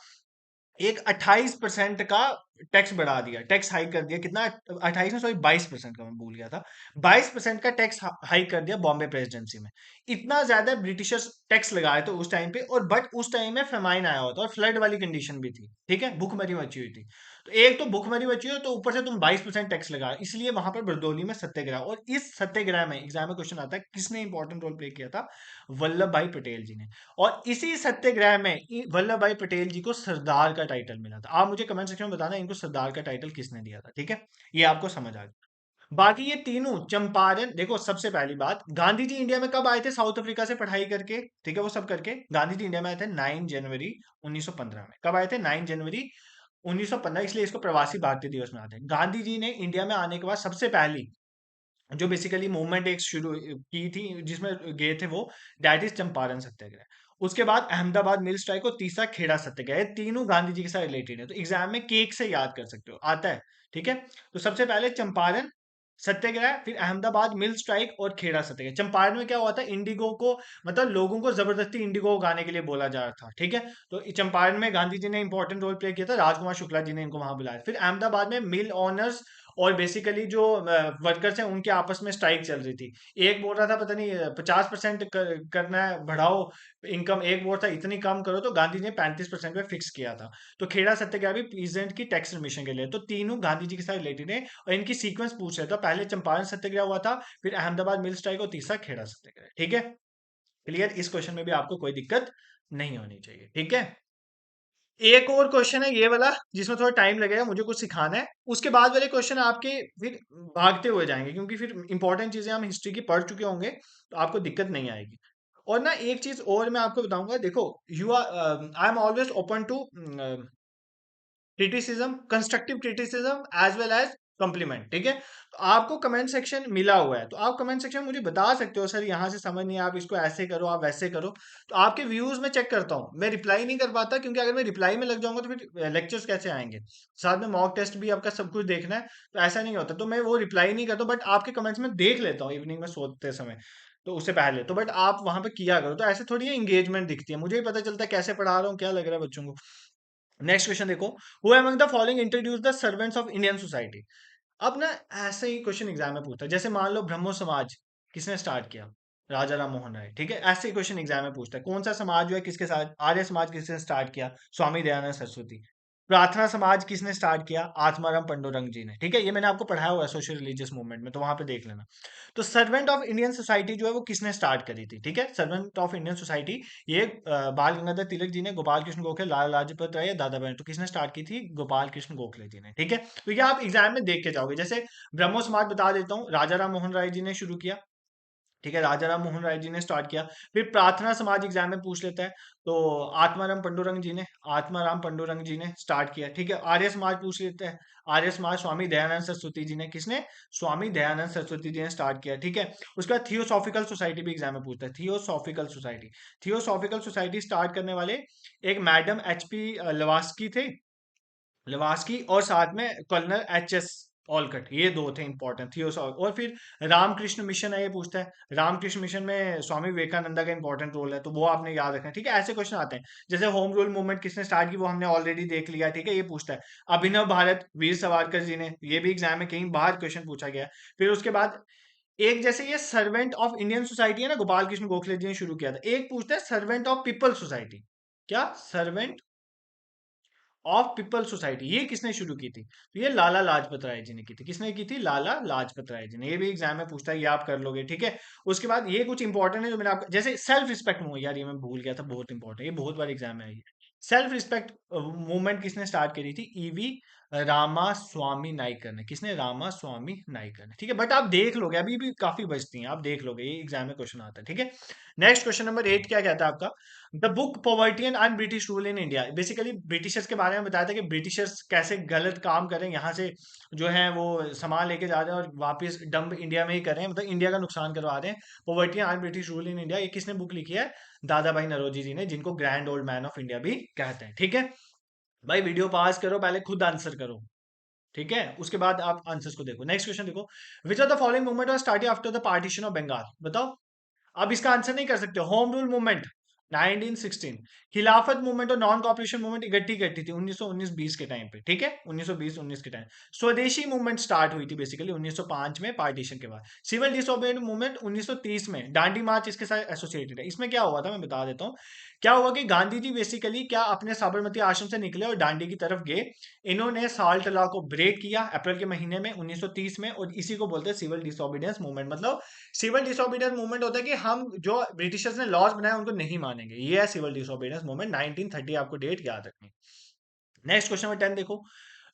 एक 28% का टैक्स बढ़ा दिया, टैक्स हाइक कर दिया। कितना? 28 में, सॉरी 22% का, मैं भूल गया था। 22% का टैक्स हाइक कर दिया बॉम्बे प्रेसिडेंसी में। इतना ज्यादा ब्रिटिशर्स टैक्स लगाए थे उस टाइम पे। और बट उस टाइम में फेमाइन आया हुआ था और फ्लड वाली कंडीशन भी थी, ठीक है, भूखमरी मची हुई थी। तो एक तो भूखमरी मची हुई, तो ऊपर से तुम 22% टैक्स लगाए, इसलिए वहां पर बरदौली में सत्याग्रह। और इस सत्याग्रह में एग्जाम में क्वेश्चन आता है, किसने इंपॉर्टेंट रोल प्ले किया था? वल्लभ भाई पटेल जी ने। और इसी सत्याग्रह में वल्लभ भाई पटेल जी को सरदार का टाइटल मिला था। आप मुझे कमेंट सेक्शन में बताना इनको सरदार का टाइटल किसने दिया था, ठीक है। ये आपको समझ आ गया। बाकी ये तीनों चंपारण, देखो सबसे पहली बात, गांधी जी इंडिया में कब आए थे? साउथ अफ्रीका से पढ़ाई करके, ठीक है, वो सब करके गांधी जी इंडिया में आए थे 9 जनवरी 1915 में। कब आए थे? 9 जनवरी 1915, इसलिए इसको प्रवासी भारतीय दिवस में आते हैं। गांधी जी ने इंडिया में आने के बाद सबसे पहली जो बेसिकली मूवमेंट एक शुरू की थी, जिसमें गए थे वो, दैट इज चंपारण सत्याग्रह। उसके बाद अहमदाबाद मिल स्ट्राइक और तीसरा खेड़ा सत्याग्रह। ये तीनों गांधी जी के साथ रिलेटेड है, तो एग्जाम में केक से याद कर सकते हो, आता है, ठीक है। तो सबसे पहले चंपारण सत्याग्रह, फिर अहमदाबाद मिल स्ट्राइक और खेड़ा सत्याग्रह। चंपारण में क्या हुआ था? इंडिगो को, मतलब लोगों को जबरदस्ती इंडिगो उगाने के लिए बोला जा रहा था, ठीक है। तो चंपारण में गांधी जी ने इंपॉर्टेंट रोल प्ले किया था, राजकुमार शुक्ला जी ने इनको वहां बुलाया। फिर अहमदाबाद में मिल ऑनर्स और बेसिकली जो वर्कर्स हैं उनके आपस में स्ट्राइक चल रही थी। एक बोल रहा था पता नहीं 50% करना है, बढ़ाओ इनकम। एक बोल था इतनी कम करो, तो गांधी जी ने 35% पे फिक्स किया था। तो खेड़ा सत्याग्रह भी पीजेंट की टैक्स रिमिशन के लिए। तो तीनों गांधी जी के साथ रिलेटेड है और इनकी सीक्वेंस पूछ रहे थे। पहले चंपारण सत्याग्रह हुआ था, फिर अहमदाबाद मिल स्ट्राइक और तीसरा खेड़ा सत्याग्रह, ठीक है। क्लियर? इस क्वेश्चन में भी आपको कोई दिक्कत नहीं होनी चाहिए, ठीक है। एक और क्वेश्चन है ये वाला, जिसमें थोड़ा टाइम लगेगा, मुझे कुछ सिखाना है। उसके बाद वाले क्वेश्चन आपके फिर भागते हुए जाएंगे, क्योंकि फिर इंपॉर्टेंट चीजें हम हिस्ट्री की पढ़ चुके होंगे, तो आपको दिक्कत नहीं आएगी। और ना एक चीज और मैं आपको बताऊंगा, देखो, you are, I am always open to criticism, constructive criticism as well as compliment, ठीक है। तो आपको कमेंट सेक्शन मिला हुआ है, तो आप कमेंट सेक्शन में मुझे बता सकते हो, सर यहाँ से समझ नहीं, आप इसको ऐसे करो, आप वैसे करो। तो आपके व्यूज में चेक करता हूँ, मैं रिप्लाई नहीं कर पाता, क्योंकि अगर मैं रिप्लाई में लग जाऊंगा तो फिर लेक्चर्स कैसे आएंगे? साथ में मॉक टेस्ट भी आपका सब कुछ देखना है, तो ऐसा नहीं होता। तो मैं वो रिप्लाई नहीं करता, बट आपके कमेंट्स में देख लेता हूँ इवनिंग में सोते समय, तो उससे पहले तो, बट आप वहां पे किया करो, तो ऐसे थोड़ी एंगेजमेंट दिखती है, मुझे भी पता चलता है कैसे पढ़ा रहा हूँ, क्या लग रहा है बच्चों को। नेक्स्ट क्वेश्चन देखो, who among the following introduce the servants of Indian society. अब ना ऐसे ही क्वेश्चन एग्जाम में पूछता है, जैसे मान लो ब्रह्मो समाज किसने स्टार्ट किया? राजा राम मोहन राय, ठीक है। ऐसे ही क्वेश्चन एग्जाम में पूछता है, कौन सा समाज जो है किसके साथ, आर्य समाज किसने स्टार्ट किया? स्वामी दयानंद सरस्वती। प्रार्थना समाज किसने स्टार्ट किया? आत्माराम पंडोरंग जी ने, ठीक है। ये मैंने आपको पढ़ाया हुआ है सोशल रिलीजियस मूवमेंट में, तो वहां पे देख लेना। तो सर्वेंट ऑफ इंडियन सोसाइटी जो है वो किसने स्टार्ट करी थी, ठीक है। सर्वेंट ऑफ इंडियन सोसाइटी, ये बाल गंगाधर तिलक जी ने, गोपाल कृष्ण गोखले, लाला लाजपत राय, दादा भाई, तो किसने स्टार्ट की थी? गोपाल कृष्ण गोखले जी ने, ठीक है। तो ये आप एग्जाम में देख के जाओगे। जैसे ब्रह्मो समाज बता देता हूँ, राजा राम मोहन राय जी ने शुरू किया, ठीक है, राजा राम मोहन राय जी ने स्टार्ट किया। फिर प्रार्थना समाज एग्जाम में पूछ लेता है, तो आत्माराम पंडुरंग जी ने स्टार्ट किया, ठीक है। आर्य समाज पूछ लेते हैं, आर्य समाज स्वामी दयानंद सरस्वती जी ने, किसने? स्वामी दयानंद सरस्वती जी ने स्टार्ट किया, ठीक है। उसके बाद थियोसॉफिकल सोसाइटी भी एग्जाम में पूछता है, थियोसॉफिकल सोसाइटी स्टार्ट करने वाले एक मैडम एचपी लवास्की थे, लवास्की, और साथ में कर्नल एच एस ऑलकट, ये दो थे इंपॉर्टेंट थियोसॉफ। और फिर रामकृष्ण मिशन है, ये पूछता है रामकृष्ण मिशन में स्वामी विवेकानंदा का इंपॉर्टेंट रोल है, तो वो आपने याद रखना है, ठीक है। ऐसे क्वेश्चन आते हैं। जैसे होम रूल मूवमेंट किसने स्टार्ट की, वो हमने ऑलरेडी देख लिया, ठीक है। ये पूछता है अभिनव भारत वीर सावरकर जी ने, ये भी एग्जाम में कहीं बाहर क्वेश्चन पूछा गया है। फिर उसके बाद एक, जैसे ये सर्वेंट ऑफ इंडियन सोसाइटी है ना, गोपाल कृष्ण गोखले जी ने शुरू किया था। एक पूछता है सर्वेंट ऑफ पीपल सोसाइटी, क्या? सर्वेंट ऑफ पीपल सोसाइटी, ये किसने शुरू की थी? तो ये लाला लाजपत राय जी ने की थी। किसने की थी? लाला लाजपत राय जी ने। ये भी एग्जाम में पूछता है, ये आप कर लोगे, ठीक है। उसके बाद ये कुछ इंपॉर्टेंट है जो मैंने आपको, जैसे सेल्फ रिस्पेक्ट मूवमेंट, यार ये मैं भूल गया था, बहुत इंपॉर्टेंट, ये बहुत बार एग्जाम में आई है। सेल्फ रिस्पेक्ट मूवमेंट किसने स्टार्ट करी थी? ईवी रामा स्वामी नाइकर ने। किसने? रामा स्वामी नाइकर ने, ठीक है। बट आप देख लोगे, अभी भी काफी बचती हैं, आप देख लोगे, ये एग्जाम में क्वेश्चन आता है, ठीक है। नेक्स्ट क्वेश्चन नंबर 8 क्या कहता है आपका? The book poverty and un British rule in India, basically Britishers के बारे में बताया था कि ब्रिटिशर्स कैसे गलत काम करें, यहाँ से जो है वो सामान लेके जा रहे हैं और वापस डंप इंडिया में ही कर रहे हैं, मतलब इंडिया का नुकसान करवा रहे हैं। Poverty and British rule in India, ये किसने बुक लिखी है? दादा भाई नरोजी जी ने, जिनको grand old man of India भी कहते हैं, ठीक है। भाई वीडियो पास करो, पहले खुद आंसर करो, ठीक है, उसके बाद आप आंसर्स को देखो। नेक्स्ट क्वेश्चन देखो, which of the following movement was started after the partition of Bengal? बताओ। अब इसका आंसर नहीं कर सकते। होम रूल मूवमेंट 1916, खिलाफत मूवमेंट और नॉन कॉपरेशन मूवमेंट इकट्ठी इकट्ठी थी 1919-20 के टाइम पे, ठीक है, 1920-19 के टाइम। स्वदेशी मूवमेंट स्टार्ट हुई थी बेसिकली 1905 में पार्टीशन के बाद। सिविल डिसोबीडियंस मूवमेंट 1930 में, दांडी मार्च इसके साथ एसोसिएटेड है। इसमें क्या हुआ था मैं बता देता हूँ। क्या हुआ कि गांधी जी बेसिकली क्या अपने साबरमती आश्रम से निकले और दांडी की तरफ गए। इन्होंने साल्ट लॉ को ब्रेक किया अप्रैल के महीने में 1930 में, और इसी को बोलते हैं सिविल डिसोबीडियंस मूवमेंट। मतलब सिविल डिसोबीडियंस मूवमेंट होता है कि हम जो ब्रिटिशर्स ने लॉज बनाए उनको नहीं मानेंगे, ये है सिविल डिसोबीडियंस मूवमेंट। 1930 आपको डेट याद रखनी। नेक्स्ट क्वेश्चन नंबर 10 देखो,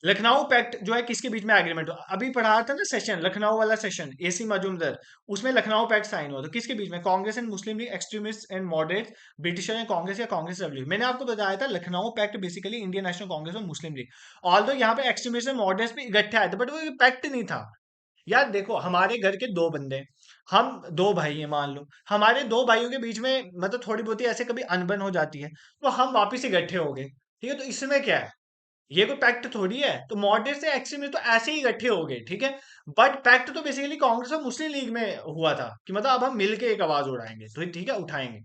लखनऊ पैक्ट जो है किसके बीच में एग्रीमेंट हुआ? अभी पढ़ा था ना सेशन, लखनऊ वाला सेशन, एसी मजूमदार, उसमें लखनऊ पैक्ट साइन हुआ, तो किसके बीच में? Congress and Muslim League, extremist and moderate, Britisher and Congress, या कांग्रेस रेवल्यूशन। मैंने आपको बताया था लखनऊ पैक्ट बेसिकली इंडियन नेशनल कांग्रेस और मुस्लिम लीग, ऑल्दो यहाँ पे एक्सट्रीमिस्ट एंड मॉडरेट्स भी इकट्ठे आए थे, बट वो पैक्ट नहीं था। यार देखो, हमारे घर के दो बंदे, हम दो भाई हैं मान लो, हमारे दो भाइयों के बीच में मतलब थोड़ी बहुत ऐसे कभी अनबन हो जाती है, तो हम वापिस इकट्ठे हो गए, ठीक है। तो इसमें क्या है? ये कोई पैक्ट थोड़ी है। तो मॉडरेट से एक्सट्रीमिस्ट तो ऐसे ही इकट्ठे हो गए, ठीक है। बट पैक्ट तो बेसिकली कांग्रेस और मुस्लिम लीग में हुआ था कि मतलब अब हम मिलके एक आवाज उड़ाएंगे, तो ठीक है, उठाएंगे।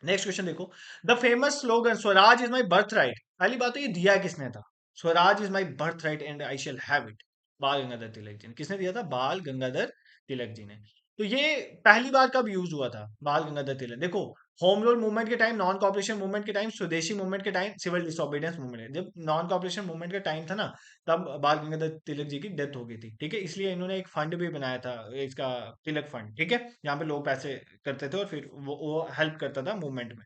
नेक्स्ट क्वेश्चन देखो, the famous slogan Swaraj is my birth right, पहली बात तो ये दिया किसने था? Swaraj is my birth right and I shall have it, बाल गंगाधर तिलक जी ने। किसने दिया था? बाल गंगाधर तिलक जी ने। तो ये पहली बार कब यूज हुआ था? बाल गंगाधर तिलक। देखो, होम रूल मूवमेंट के टाइम, नॉन कॉपरेशन मूवमेंट के टाइम, स्वदेशी मूवमेंट के टाइम, सिविल डिसोबीडियंस मूवमेंट, जब नॉन कॉपरेशन मूवमेंट का टाइम था ना, तब बाल गंगाधर तिलक जी की डेथ हो गई थी, ठीक है। इसलिए इन्होंने एक फंड भी बनाया था, इसका तिलक फंड, ठीक है, जहाँ पे लोग पैसे करते थे और फिर वो हेल्प करता था मूवमेंट में।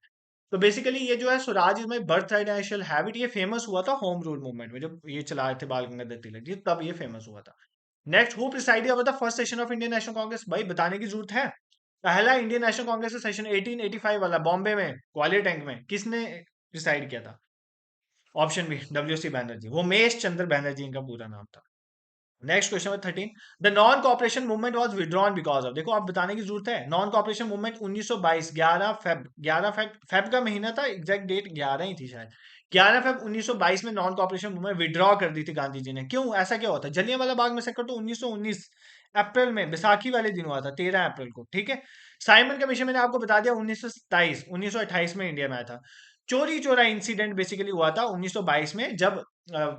तो बेसिकली ये जो है Swaraj is my birth right I shall have it, ये फेमस हुआ था होम रूल मूवमेंट में, जब ये चला रहे थे बाल गंगाधर तिलक जी, तब ये फेमस हुआ था। Next, who presided over the first session of Indian National Congress? भाई बताने की जरूरत है। पहला इंडियन नेशनल कांग्रेस का सेशन 1885 वाला बॉम्बे में, ग्वालियर टैंक में, किसने प्रिसाइड किया था? Option b, W C Banerjee, Womesh Chandra Banerjee इनका पूरा नाम था। Next question number 13, the non cooperation movement was withdrawn because of, देखो आप बताने की जरूरत है। नॉन कॉपरेशन मूवमेंट 1922, 11 फेब का महीना था, एग्जैक्ट डेट 11 ही थी शायद। 11 फेब 1922 में नॉन कॉपरेशन मूवमेंट विड्रॉ कर दी थी गांधी जी ने। क्यों? ऐसा क्या होता है? जलियांवाला बाग में तो 1919 अप्रैल में, बैसाखी वाले दिन हुआ था, 13 अप्रैल को, ठीक है। साइमन कमीशन मैंने आपको बता दिया 1928 में इंडिया में आया था। चोरी चोरा इंसिडेंट बेसिकली हुआ था 1922 में, जब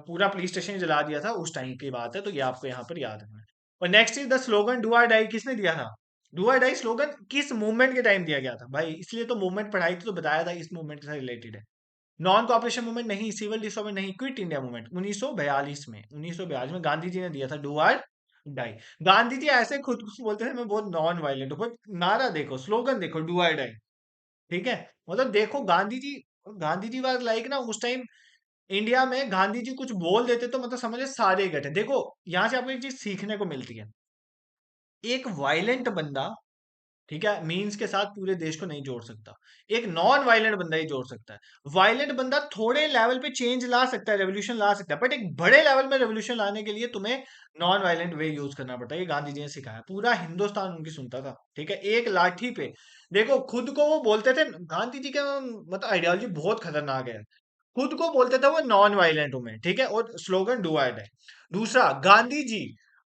पूरा पुलिस स्टेशन जला दिया था, उस टाइम की बात है, तो ये आपको यहाँ पर याद रखना है। और next is the slogan do or die, किसने दिया था? डू आर डाई स्लोगन किस मूवमेंट के टाइम दिया गया था? भाई इसलिए तो मूवमेंट पढ़ाई थी, तो बताया था इस मूवमेंट के साथ रिलेटेड है। नॉन कॉपरेशन मूवमेंट नहीं, सिविल डिसोबीडियंस नहीं, क्विट इंडिया मूवमेंट 1942 में, 1942 में गांधी जी ने दिया था do or die. Gandhi ji ऐसे खुद को बोलते थे मैं बहुत नॉन वायलेंट हूँ, बट नारा देखो, स्लोगन देखो, डू आर डाई, ठीक है। मतलब देखो गांधी जी वाज लाइक ना, उस टाइम इंडिया में गांधी जी कुछ बोल देते तो मतलब समझे सारे इकट्ठे। देखो, यहां से आपको एक चीज सीखने को मिलती है, एक वायलेंट बंदा, ठीक है, मीन्स के साथ पूरे देश को नहीं जोड़ सकता। एक नॉन वायलेंट बंदा ही जोड़ सकता है। वायलेंट बंदा थोड़े लेवल पे चेंज ला सकता है, रेवोल्यूशन ला सकता है, बट एक बड़े लेवल में रेवोल्यूशन लाने के लिए तुम्हें नॉन वायलेंट वे यूज करना पड़ता है। ये गांधी जी ने सिखाया, पूरा हिंदुस्तान उनकी सुनता था, ठीक है, एक लाठी पे। देखो, खुद को वो बोलते थे, गांधी जी का मतलब आइडियोलॉजी बहुत खतरनाक है। खुद को बोलते थे वो नॉन वायलेंट हूं मैं, ठीक है, और स्लोगन डू आर डाई। दूसरा, गांधी जी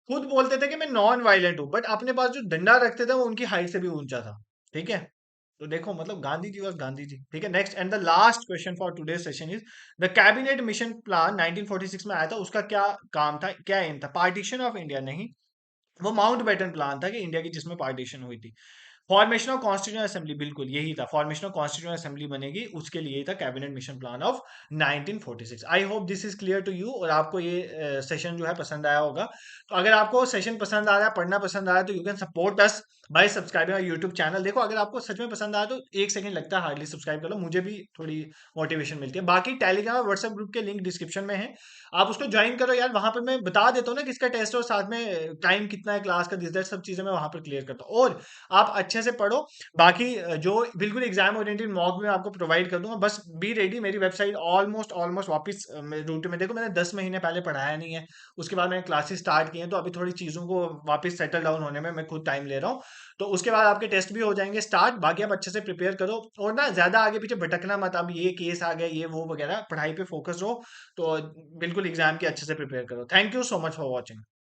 खुद बोलते थे कि मैं नॉन वायलेंट हूं, बट अपने पास जो डंडा रखते थे वो उनकी हाइट से भी ऊंचा था, ठीक है। तो देखो, मतलब गांधी जी और गांधी जी, ठीक है। Next and the last question for today session is, the cabinet mission plan 1946 में आया था, उसका क्या काम था, क्या एम था? पार्टीशन ऑफ इंडिया नहीं, वो माउंट बेटन प्लान था कि इंडिया की, जिसमें पार्टीशन हुई थी। फॉर्मेशन ऑफ कॉन्स्टिट्यूएंट असेंबली, बिल्कुल यही था, फॉर्मेशन ऑफ कॉन्स्टिट्यूएंट असेंबली बनेगी, उसके लिए था cabinet mission plan of 1946। I hope this is clear to you, और आपको ये सेशन जो है पसंद आया होगा। तो अगर आपको सेशन पसंद आ रहा है, पढ़ना पसंद आ रहा है, तो you can support us bye subscribing YouTube channel. देखो, अगर आपको सच में पसंद आया तो 1 सेकंड लगता है हार्डली, सब्सक्राइब कर लो, मुझे भी थोड़ी मोटिवेशन मिलती है। बाकी टेलीग्राम और व्हाट्सएप ग्रुप के लिंक डिस्क्रिप्शन में है, आप उसको ज्वाइन करो यार। वहां पर मैं बता देता हूँ ना किसका टेस्ट है, और साथ में टाइम कितना है क्लास का, दिस दैट सब चीजें मैं वहां पर क्लियर करता हूँ। और आप अच्छे से पढ़ो। बाकी जो बिल्कुल एग्जाम ओरिएंटेड मॉक में आपको प्रोवाइड कर दूंगा, बस बी रेडी। मेरी वेबसाइट ऑलमोस्ट ऑलमोस्ट वापस रूट में, देखो मैंने 10 महीने पहले पढ़ाया नहीं है, उसके बाद मैंने क्लासेस स्टार्ट की हैं, तो अभी थोड़ी चीज़ों को वापस सेटल डाउन होने में मैं खुद टाइम ले रहा हूँ। तो उसके बाद आपके टेस्ट भी हो जाएंगे स्टार्ट। बाकी आप अच्छे से प्रिपेयर करो, और ना ज़्यादा आगे पीछे भटकना मत, अब ये केस आ गया, ये वो वगैरह, पढ़ाई पे फोकस रहो। तो बिल्कुल एग्जाम के अच्छे से प्रिपेयर करो। Thank you so much for watching.